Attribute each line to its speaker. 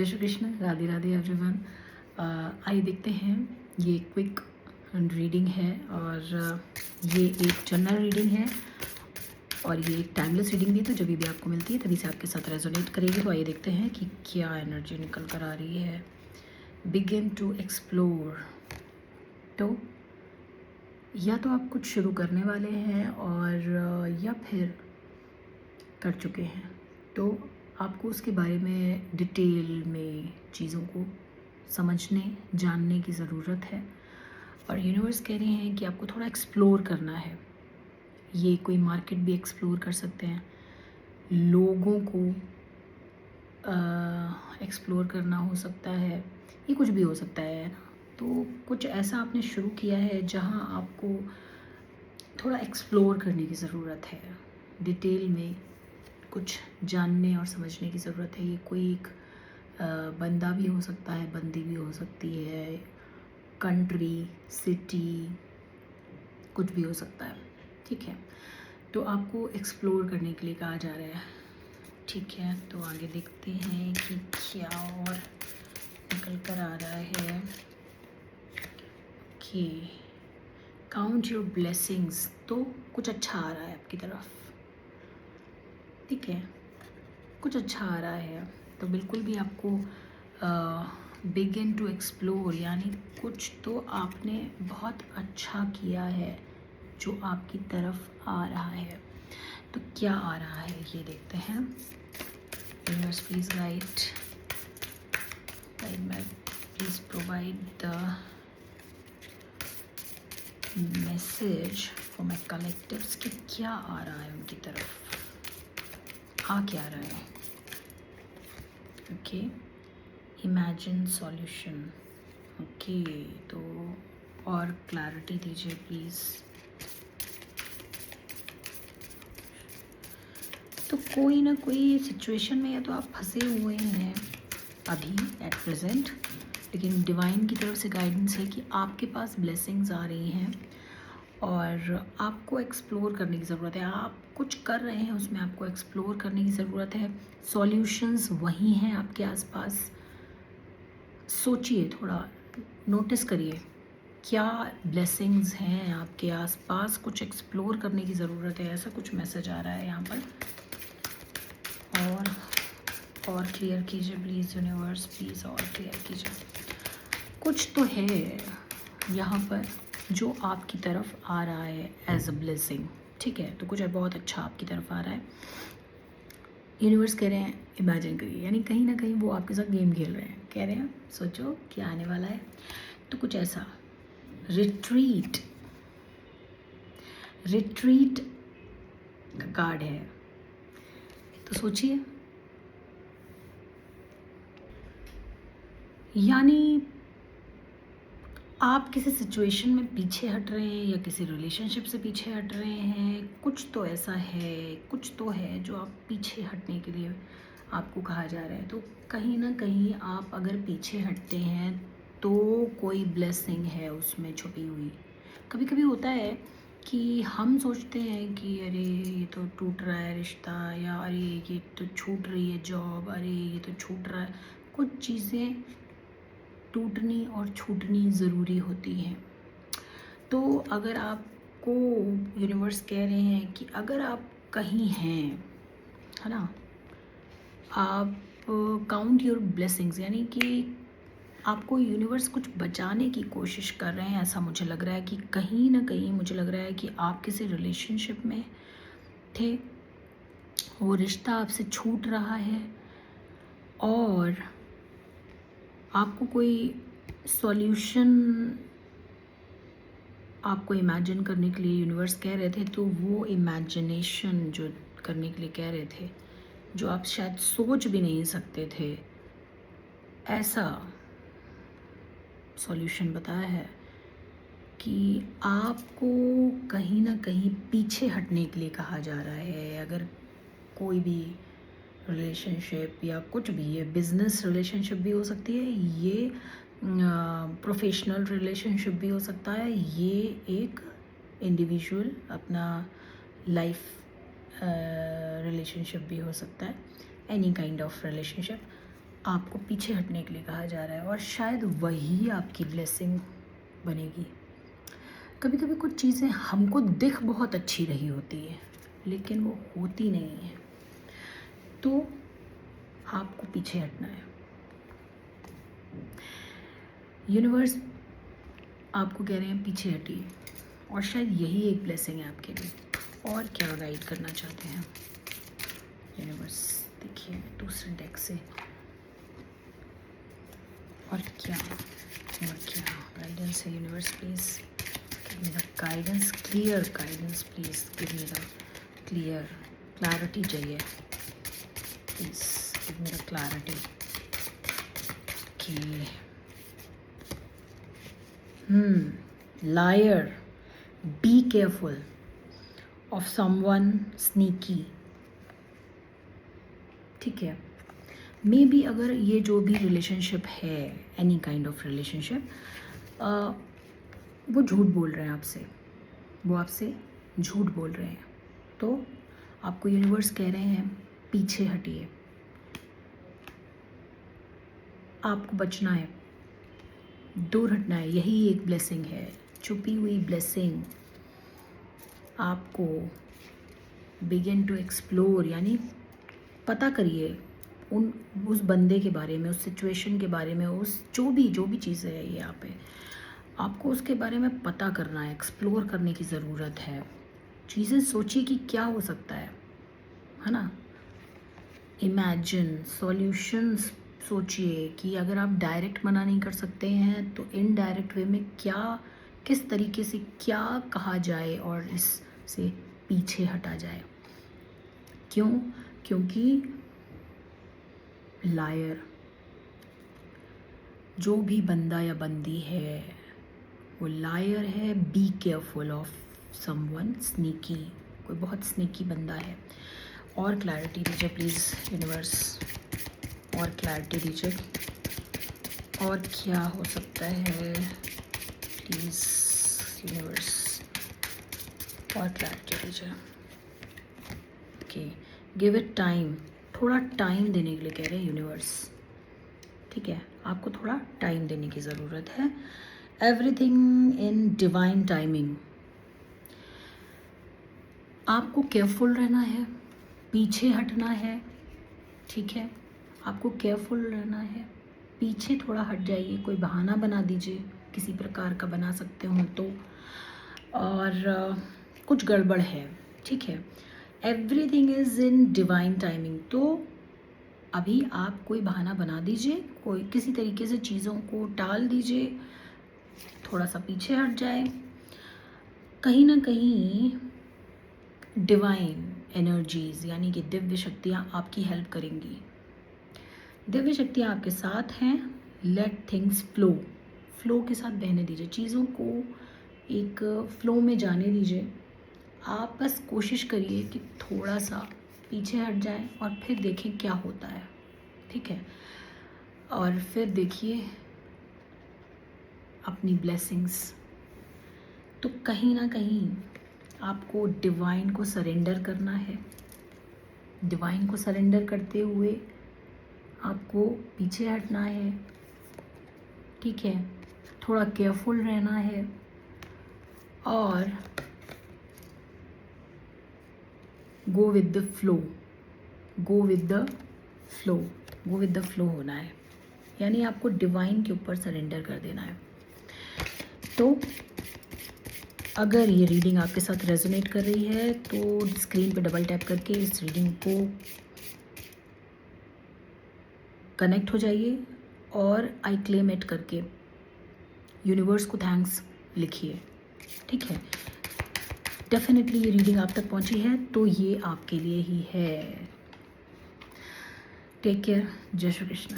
Speaker 1: जय श्री कृष्ण, राधे राधे एवरीवन। आइए देखते हैं। ये क्विक रीडिंग है और ये एक जनरल रीडिंग है और ये एक टाइमलेस रीडिंग भी है, तो जब भी आपको मिलती है तभी से आपके साथ रेजोनेट करेगी। तो आइए देखते हैं कि क्या एनर्जी निकल कर आ रही है। Begin to explore. तो या तो आप कुछ शुरू करने वाले हैं और या फिर कर चुके हैं, तो आपको उसके बारे में डिटेल में चीज़ों को समझने जानने की ज़रूरत है। और यूनिवर्स कह रहे हैं कि आपको थोड़ा एक्सप्लोर करना है। ये कोई मार्केट भी एक्सप्लोर कर सकते हैं, लोगों को एक्सप्लोर करना हो सकता है, ये कुछ भी हो सकता है ना। तो कुछ ऐसा आपने शुरू किया है जहाँ आपको थोड़ा एक्सप्लोर करने की ज़रूरत है, डिटेल में कुछ जानने और समझने की ज़रूरत है। ये कोई एक बंदा भी हो सकता है, बंदी भी हो सकती है, कंट्री, सिटी, कुछ भी हो सकता है। ठीक है, तो आपको एक्सप्लोर करने के लिए कहा जा रहा है। ठीक है, तो आगे देखते हैं कि क्या और निकल कर आ रहा है। कि काउंट योर ब्लेसिंग्स, तो कुछ अच्छा आ रहा है आपकी तरफ। ठीक है, कुछ अच्छा आ रहा है, तो बिल्कुल भी आपको बिगिन टू एक्सप्लोर, यानी कुछ तो आपने बहुत अच्छा किया है जो आपकी तरफ आ रहा है। तो क्या आ रहा है ये देखते हैं। यूनिवर्स प्लीज गाइड मैं please provide the message for my collectives कि क्या आ रहा है उनकी तरफ, आ क्या रहा है। Okay, imagine solution. ओके, तो और क्लैरिटी दीजिए प्लीज़। तो कोई ना कोई सिचुएशन में या तो आप फंसे हुए हैं अभी एट प्रेजेंट, लेकिन डिवाइन की तरफ से गाइडेंस है कि आपके पास ब्लेसिंग्स आ रही हैं और आपको एक्सप्लोर करने की ज़रूरत है। आप कुछ कर रहे हैं, उसमें आपको एक्सप्लोर करने की ज़रूरत है। सॉल्यूशंस वही हैं आपके आसपास। सोचिए, थोड़ा नोटिस करिए क्या ब्लेसिंग्स हैं आपके आसपास। कुछ एक्सप्लोर करने की ज़रूरत है, ऐसा कुछ मैसेज आ रहा है यहाँ पर। और क्लियर कीजिए प्लीज़ यूनिवर्स, प्लीज़ और क्लियर कीजिए। कुछ तो है यहाँ पर जो आपकी तरफ आ रहा है एज अ ब्लेसिंग। ठीक है, तो कुछ बहुत अच्छा आपकी तरफ आ रहा है। यूनिवर्स कह रहे हैं इमेजिन करिए, यानी कहीं ना कहीं वो आपके साथ गेम खेल रहे हैं। कह रहे हैं सोचो क्या आने वाला है। तो कुछ ऐसा रिट्रीट, रिट्रीट का कार्ड है, तो सोचिए, यानी आप किसी सिचुएशन में पीछे हट रहे हैं या किसी रिलेशनशिप से पीछे हट रहे हैं। कुछ तो ऐसा है, कुछ तो है जो आप पीछे हटने के लिए आपको कहा जा रहा है। तो कहीं ना कहीं आप अगर पीछे हटते हैं तो कोई ब्लेसिंग है उसमें छुपी हुई। कभी कभी होता है कि हम सोचते हैं कि अरे ये तो टूट रहा है रिश्ता, या अरे ये तो छूट रही है जॉब, अरे ये तो छूट रहा है। कुछ चीज़ें टूटनी और छूटनी ज़रूरी होती हैं। तो अगर आपको यूनिवर्स कह रहे हैं कि अगर आप कहीं हैं, है ना, आप काउंट योर ब्लेसिंग्स, यानी कि आपको यूनिवर्स कुछ बचाने की कोशिश कर रहे हैं। ऐसा मुझे लग रहा है कि कहीं ना कहीं मुझे लग रहा है कि आप किसी रिलेशनशिप में थे, वो रिश्ता आपसे छूट रहा है और आपको कोई सॉल्यूशन आपको इमेजिन करने के लिए यूनिवर्स कह रहे थे। तो वो इमेजिनेशन जो करने के लिए कह रहे थे, जो आप शायद सोच भी नहीं सकते थे, ऐसा सॉल्यूशन बताया है कि आपको कहीं ना कहीं पीछे हटने के लिए कहा जा रहा है। अगर कोई भी रिलेशनशिप या कुछ भी, ये बिजनेस रिलेशनशिप भी हो सकती है, ये प्रोफेशनल रिलेशनशिप भी हो सकता है, ये एक इंडिविजुअल अपना लाइफ रिलेशनशिप भी हो सकता है, एनी काइंड ऑफ रिलेशनशिप। आपको पीछे हटने के लिए कहा जा रहा है और शायद वही आपकी ब्लेसिंग बनेगी। कभी कभी कुछ चीज़ें हमको दिख बहुत अच्छी रही होती है लेकिन वो होती नहीं है, तो आपको पीछे हटना है। यूनिवर्स आपको कह रहे हैं पीछे हटिए, और शायद यही एक ब्लेसिंग है आपके लिए। और क्या गाइड करना चाहते हैं यूनिवर्स? देखिए दूसरे डेक से और क्या गाइडेंस है universe? Please give me the guidance, clear guidance, please give me the clarity चाहिए, please give me the clarity. Okay, liar, be careful of someone sneaky। ठीक है, मे बी अगर ये जो भी रिलेशनशिप है, एनी काइंड ऑफ रिलेशनशिप, वो झूठ बोल रहे हैं आपसे, वो आपसे झूठ बोल रहे हैं, तो आपको यूनिवर्स कह रहे हैं पीछे हटिए, आपको बचना है, दूर हटना है। यही एक ब्लेसिंग है, छुपी हुई ब्लेसिंग। आपको बिगिन टू एक्सप्लोर, यानी पता करिए उस बंदे के बारे में, उस सिचुएशन के बारे में, उस जो भी चीज़ें है यहाँ पे, आपको उसके बारे में पता करना है, एक्सप्लोर करने की ज़रूरत है। चीज़ें सोचिए कि क्या हो सकता है ना? इमेजिन सॉल्यूशंस सोचिए कि अगर आप डायरेक्ट मना नहीं कर सकते हैं तो इनडायरेक्ट वे में क्या, किस तरीके से क्या कहा जाए और इससे पीछे हटा जाए। क्यों? क्योंकि लायर, जो भी बंदा या बंदी है वो लायर है। Be careful of someone sneaky, कोई बहुत स्नीकी बंदा है। और क्लैरिटी दीजिए प्लीज़ यूनिवर्स, और क्लैरिटी दीजिए, और क्या हो सकता है प्लीज़ यूनिवर्स, और क्लैरिटी दीजिए। ओके, गिव इट टाइम, थोड़ा टाइम देने के लिए कह रहे हैं यूनिवर्स। ठीक है, आपको थोड़ा टाइम देने की ज़रूरत है। Everything in divine timing. आपको केयरफुल रहना है, पीछे हटना है। ठीक है, आपको केयरफुल रहना है, पीछे थोड़ा हट जाइए, कोई बहाना बना दीजिए, किसी प्रकार का बना सकते हो तो, और कुछ गड़बड़ है। ठीक है, everything is in divine timing. तो अभी आप कोई बहाना बना दीजिए, कोई किसी तरीके से चीज़ों को टाल दीजिए, थोड़ा सा पीछे हट जाए। कहीं ना कहीं डिवाइन एनर्जीज़ यानी कि दिव्य शक्तियाँ आपकी हेल्प करेंगी। दिव्य शक्तियाँ आपके साथ हैं। लेट थिंग्स फ्लो के साथ बहने दीजिए, चीज़ों को एक फ्लो में जाने दीजिए। आप बस कोशिश करिए कि थोड़ा सा पीछे हट जाए और फिर देखें क्या होता है। ठीक है, और फिर देखिए अपनी ब्लेसिंग्स। तो कहीं ना कहीं आपको डिवाइन को सरेंडर करना है। डिवाइन को सरेंडर करते हुए आपको पीछे हटना है। ठीक है, थोड़ा केयरफुल रहना है और go with the flow, go with the flow, go with the flow होना है, यानी आपको डिवाइन के ऊपर सरेंडर कर देना है। तो अगर ये रीडिंग आपके साथ रेजोनेट कर रही है तो स्क्रीन पे डबल टैप करके इस रीडिंग को कनेक्ट हो जाइए और आई क्लेम इट करके यूनिवर्स को थैंक्स लिखिए। ठीक है, डेफिनेटली ये रीडिंग आप तक पहुंची है तो ये आपके लिए ही है। टेक केयर, जय श्री कृष्ण।